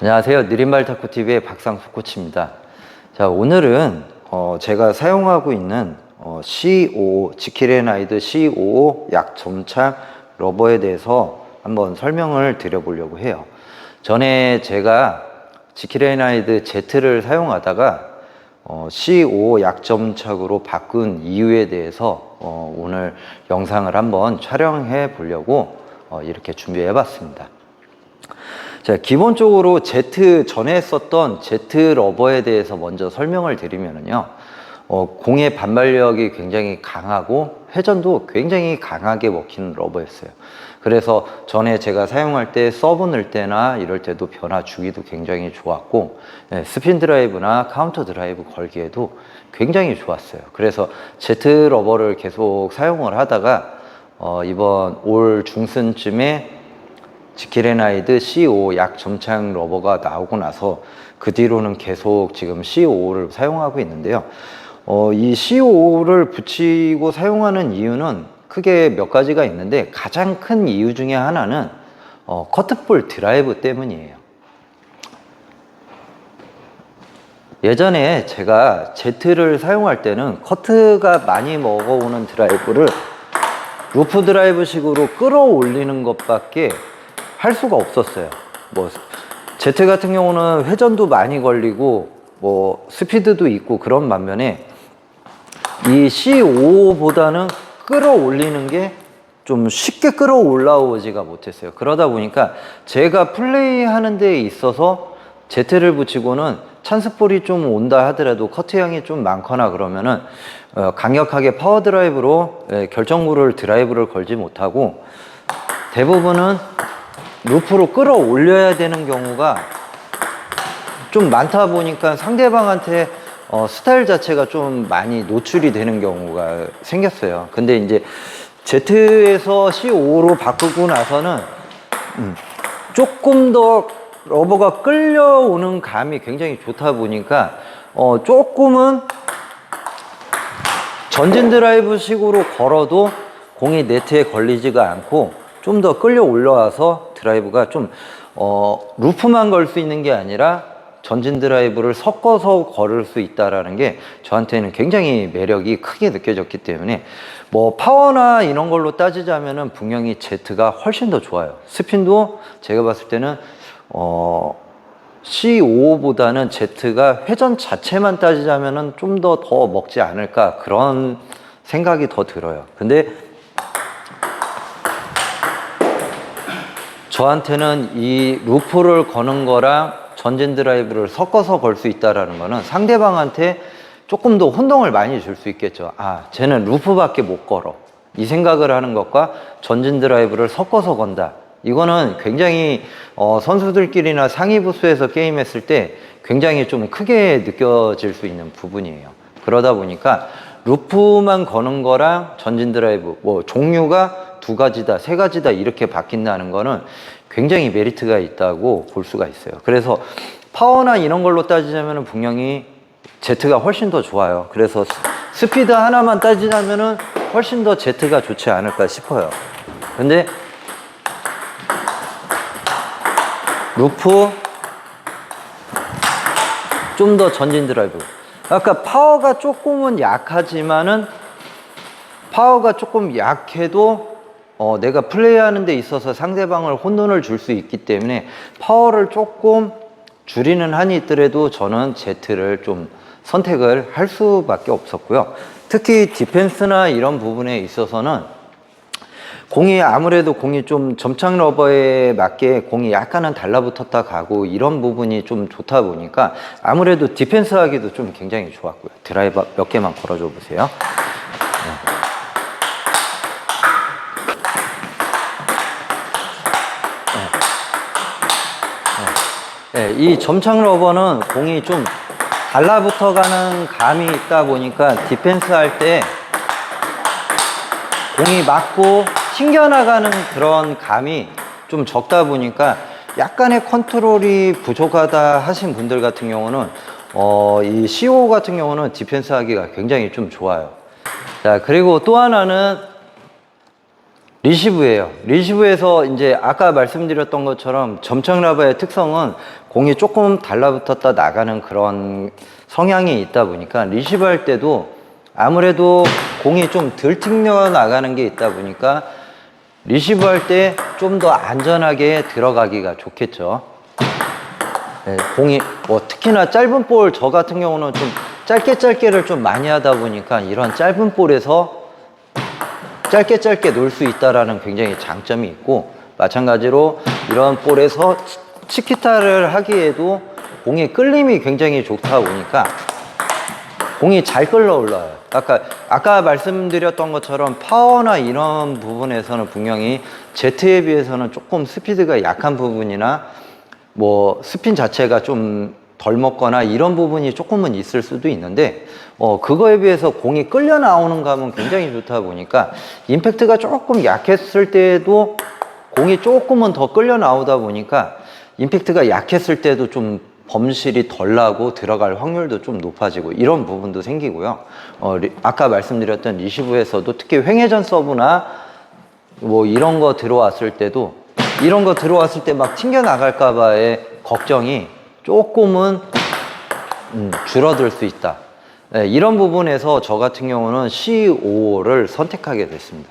안녕하세요. 느린발 탁구TV의 박상수 코치입니다. 자, 오늘은 제가 사용하고 있는 C55, 지킬앤하이드 C55 약점착 러버에 대해서 한번 설명을 드려보려고 해요. 전에 제가 지킬앤하이드 Z를 사용하다가 C55 약점착으로 바꾼 이유에 대해서 오늘 영상을 한번 촬영해 보려고 이렇게 준비해 봤습니다. 자, 기본적으로 전에 썼던 Z 러버에 대해서 먼저 설명을 드리면요. 공의 반발력이 굉장히 강하고 회전도 굉장히 강하게 먹히는 러버였어요. 그래서 전에 제가 사용할 때 서브 넣을 때나 이럴 때도 변화 주기도 굉장히 좋았고, 스핀 드라이브나 카운터 드라이브 걸기에도 굉장히 좋았어요. 그래서 Z 러버를 계속 사용을 하다가 이번 올 중순쯤에 지킬앤하이드 C5 약점착 러버가 나오고 나서 그 뒤로는 계속 지금 C5를 사용하고 있는데요. 이 C5를 붙이고 사용하는 이유는 크게 몇 가지가 있는데, 가장 큰 이유 중에 하나는 커트볼 드라이브 때문이에요. 예전에 제가 Z를 사용할 때는 커트가 많이 먹어오는 드라이브를 루프 드라이브 식으로 끌어올리는 것밖에 할 수가 없었어요. Z 같은 경우는 회전도 많이 걸리고 스피드도 있고 그런 반면에 이 C5보다는 끌어올리는 게 좀 쉽게 끌어올라오지가 못했어요. 그러다 보니까 제가 플레이하는 데 있어서 Z를 붙이고는 찬스볼이 좀 온다 하더라도 커트량이 좀 많거나 그러면은 강력하게 파워 드라이브로 결정구를 드라이브를 걸지 못하고, 대부분은 루프로 끌어올려야 되는 경우가 좀 많다 보니까 상대방한테 스타일 자체가 좀 많이 노출이 되는 경우가 생겼어요. 근데 이제 Z에서 C5로 바꾸고 나서는 조금 더 러버가 끌려오는 감이 굉장히 좋다 보니까 조금은 전진 드라이브 식으로 걸어도 공이 네트에 걸리지가 않고 좀 더 끌려 올라와서 드라이브가 좀 루프만 걸 수 있는 게 아니라 전진 드라이브를 섞어서 걸을 수 있다라는 게 저한테는 굉장히 매력이 크게 느껴졌기 때문에, 파워나 이런 걸로 따지자면은 분명히 Z가 훨씬 더 좋아요. 스핀도 제가 봤을 때는 C5보다는 Z가 회전 자체만 따지자면은 좀 더 먹지 않을까, 그런 생각이 더 들어요. 근데 저한테는 이 루프를 거는 거랑 전진 드라이브를 섞어서 걸 수 있다라는 거는 상대방한테 조금 더 혼동을 많이 줄 수 있겠죠. 쟤는 루프밖에 못 걸어, 이 생각을 하는 것과 전진 드라이브를 섞어서 건다, 이거는 굉장히 선수들끼리나 상위 부스에서 게임했을 때 굉장히 좀 크게 느껴질 수 있는 부분이에요. 그러다 보니까 루프만 거는 거랑 전진 드라이브 종류가 두 가지다, 세 가지다 이렇게 바뀐다는 거는 굉장히 메리트가 있다고 볼 수가 있어요. 그래서 파워나 이런 걸로 따지자면 분명히 Z가 훨씬 더 좋아요. 그래서 스피드 하나만 따지자면 훨씬 더 Z가 좋지 않을까 싶어요. 근데 루프 좀 더 전진 드라이브, 아까 파워가 조금은 약하지만은 파워가 조금 약해도 내가 플레이하는 데 있어서 상대방을 혼돈을 줄 수 있기 때문에 파워를 조금 줄이는 한이 있더라도 저는 Z를 좀 선택을 할 수밖에 없었고요. 특히 디펜스나 이런 부분에 있어서는 아무래도 공이 좀 점착 러버에 맞게 공이 약간은 달라붙었다 가고 이런 부분이 좀 좋다 보니까 아무래도 디펜스 하기도 좀 굉장히 좋았고요. 드라이버 몇 개만 걸어줘 보세요. 이 점착 러버는 공이 좀 달라붙어 가는 감이 있다 보니까 디펜스 할 때 공이 맞고 튕겨나가는 그런 감이 좀 적다 보니까 약간의 컨트롤이 부족하다 하신 분들 같은 경우는 이 C5 같은 경우는 디펜스 하기가 굉장히 좀 좋아요. 자, 그리고 또 하나는 리시브예요. 리시브에서 이제 아까 말씀드렸던 것처럼 점착 라바의 특성은 공이 조금 달라붙었다 나가는 그런 성향이 있다 보니까 리시브 할 때도 아무래도 공이 좀 덜 튕겨 나가는 게 있다 보니까 리시브 할 때 좀 더 안전하게 들어가기가 좋겠죠. 네, 공이 뭐 특히나 짧은 볼 저 같은 경우는 좀 짧게를 좀 많이 하다 보니까 이런 짧은 볼에서 짧게 놓을 수 있다라는 굉장히 장점이 있고, 마찬가지로 이런 볼에서 치키타를 하기에도 공의 끌림이 굉장히 좋다 보니까 공이 잘 끌러 올라와요. 아까 말씀드렸던 것처럼 파워나 이런 부분에서는 분명히 제트에 비해서는 조금 스피드가 약한 부분이나 뭐 스핀 자체가 좀 덜 먹거나 이런 부분이 조금은 있을 수도 있는데, 그거에 비해서 공이 끌려 나오는 감은 굉장히 좋다 보니까 임팩트가 조금 약했을 때도 공이 조금은 더 끌려 나오다 보니까 임팩트가 약했을 때도 좀 범실이 덜 나고 들어갈 확률도 좀 높아지고 이런 부분도 생기고요. 아까 말씀드렸던 리시브에서도 특히 횡회전 서브나 뭐 이런 거 들어왔을 때도 이런 거 들어왔을 때 막 튕겨 나갈까봐의 걱정이 조금은 줄어들 수 있다. 네, 이런 부분에서 저 같은 경우는 C5를 선택하게 됐습니다.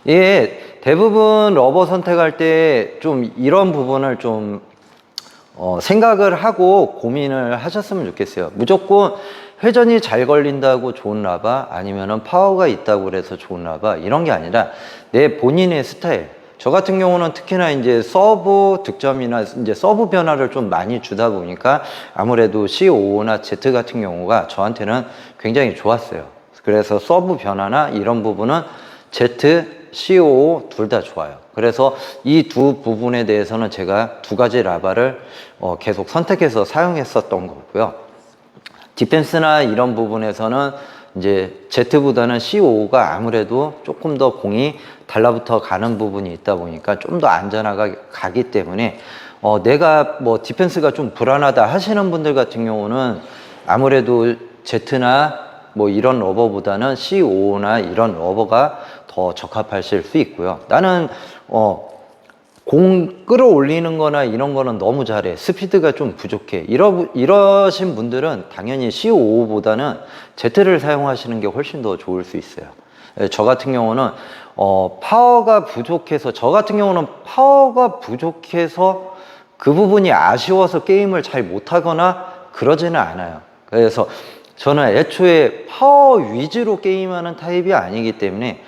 예, 대부분 러버 선택할 때 좀 이런 부분을 좀 생각을 하고 고민을 하셨으면 좋겠어요. 무조건 회전이 잘 걸린다고 좋은 라바, 아니면은 파워가 있다고 그래서 좋은 라바, 이런 게 아니라 내 본인의 스타일. 저 같은 경우는 특히나 이제 서브 득점이나 이제 서브 변화를 좀 많이 주다 보니까 아무래도 C55나 Z 같은 경우가 저한테는 굉장히 좋았어요. 그래서 서브 변화나 이런 부분은 Z, C55 둘 다 좋아요. 그래서 이 두 부분에 대해서는 제가 두 가지 라바를 계속 선택해서 사용했었던 거고요. 디펜스나 이런 부분에서는 이제 Z보다는 C5가 아무래도 조금 더 공이 달라붙어 가는 부분이 있다 보니까 좀 더 안전하게 가기 때문에 내가 뭐 디펜스가 좀 불안하다 하시는 분들 같은 경우는 아무래도 Z나 뭐 이런 러버보다는 C5나 이런 러버가 더 적합하실 수 있고요. 나는 공 끌어올리는 거나 이런 거는 너무 잘해, 스피드가 좀 부족해, 이러신 분들은 당연히 C55보다는 Z를 사용하시는 게 훨씬 더 좋을 수 있어요. 저 같은 경우는 파워가 부족해서 그 부분이 아쉬워서 게임을 잘 못하거나 그러지는 않아요. 그래서 저는 애초에 파워 위주로 게임하는 타입이 아니기 때문에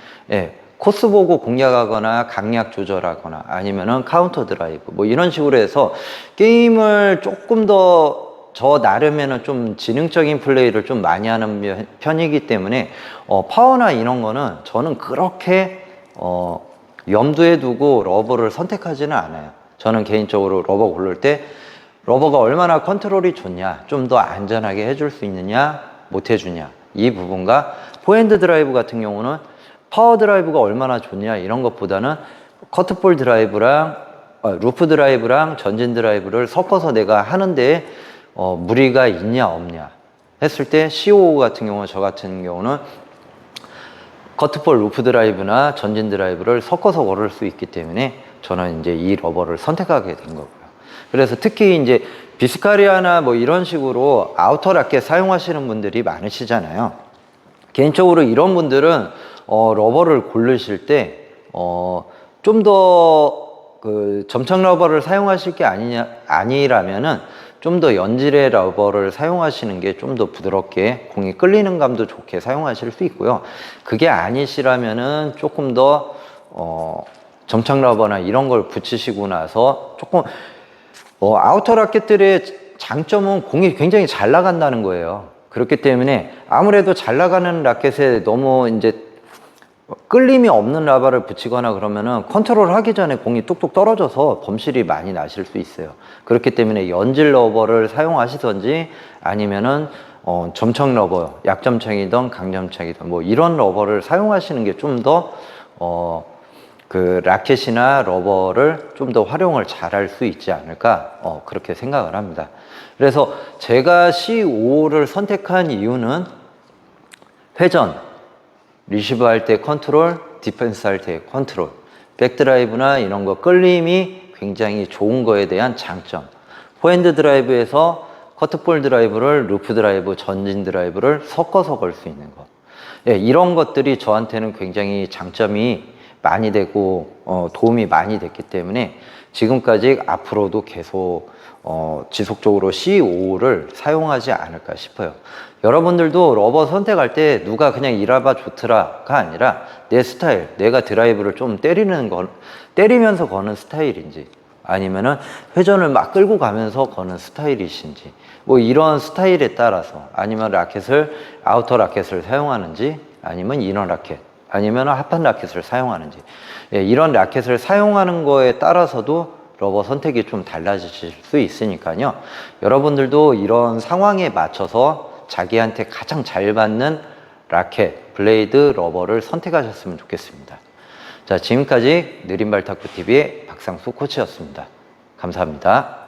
코스 보고 공략하거나 강약 조절하거나 아니면은 카운터 드라이브 뭐 이런 식으로 해서 게임을 조금 더 저 나름에는 좀 지능적인 플레이를 좀 많이 하는 편이기 때문에 파워나 이런 거는 저는 그렇게 염두에 두고 러버를 선택하지는 않아요. 저는 개인적으로 러버 고를 때 러버가 얼마나 컨트롤이 좋냐, 좀 더 안전하게 해줄 수 있느냐, 못 해주냐, 이 부분과 포핸드 드라이브 같은 경우는 파워 드라이브가 얼마나 좋냐 이런 것보다는 커트볼 드라이브랑 루프 드라이브랑 전진 드라이브를 섞어서 내가 하는데 무리가 있냐 없냐 했을 때 C5 같은 경우, 저 같은 경우는 커트볼 루프 드라이브나 전진 드라이브를 섞어서 걸을 수 있기 때문에 저는 이제 이 러버를 선택하게 된 거고요. 그래서 특히 이제 비스카리아나 뭐 이런 식으로 아우터 라켓 사용하시는 분들이 많으시잖아요. 개인적으로 이런 분들은 러버를 고르실 때 좀 더 그 점착 러버를 사용하실 게 아니라면은 좀 더 연질의 러버를 사용하시는 게 좀 더 부드럽게 공이 끌리는 감도 좋게 사용하실 수 있고요. 그게 아니시라면은 조금 더 점착 러버나 이런 걸 붙이시고 나서 조금 아우터 라켓들의 장점은 공이 굉장히 잘 나간다는 거예요. 그렇기 때문에 아무래도 잘 나가는 라켓에 너무 이제 끌림이 없는 라바를 붙이거나 그러면은 컨트롤 하기 전에 공이 뚝뚝 떨어져서 범실이 많이 나실 수 있어요. 그렇기 때문에 연질 러버를 사용하시던지 아니면은 점착 러버, 약점착이든 강점착이든 뭐 이런 러버를 사용하시는 게 좀 더 그 라켓이나 러버를 좀 더 활용을 잘 할 수 있지 않을까 그렇게 생각을 합니다. 그래서 제가 C5를 선택한 이유는 회전, 리시브 할 때 컨트롤, 디펜스 할 때 컨트롤, 백드라이브나 이런 거 끌림이 굉장히 좋은 거에 대한 장점. 포핸드 드라이브에서 커트볼 드라이브를 루프 드라이브, 전진 드라이브를 섞어서 걸 수 있는 것. 예, 이런 것들이 저한테는 굉장히 장점이 많이 되고 도움이 많이 됐기 때문에 지금까지 앞으로도 계속 지속적으로 C55를 사용하지 않을까 싶어요. 여러분들도 러버 선택할 때 누가 그냥 이라바 좋더라가 아니라 내 스타일, 내가 드라이브를 좀 때리면서 거는 스타일인지 아니면은 회전을 막 끌고 가면서 거는 스타일이신지 뭐 이런 스타일에 따라서 아니면 라켓을 아우터 라켓을 사용하는지 아니면 이너 라켓 아니면 합판 라켓을 사용하는지 예, 이런 라켓을 사용하는 거에 따라서도 러버 선택이 좀 달라지실 수 있으니까요. 여러분들도 이런 상황에 맞춰서 자기한테 가장 잘 맞는 라켓, 블레이드, 러버를 선택하셨으면 좋겠습니다. 자, 지금까지 느린발 탁구TV의 박상수 코치였습니다. 감사합니다.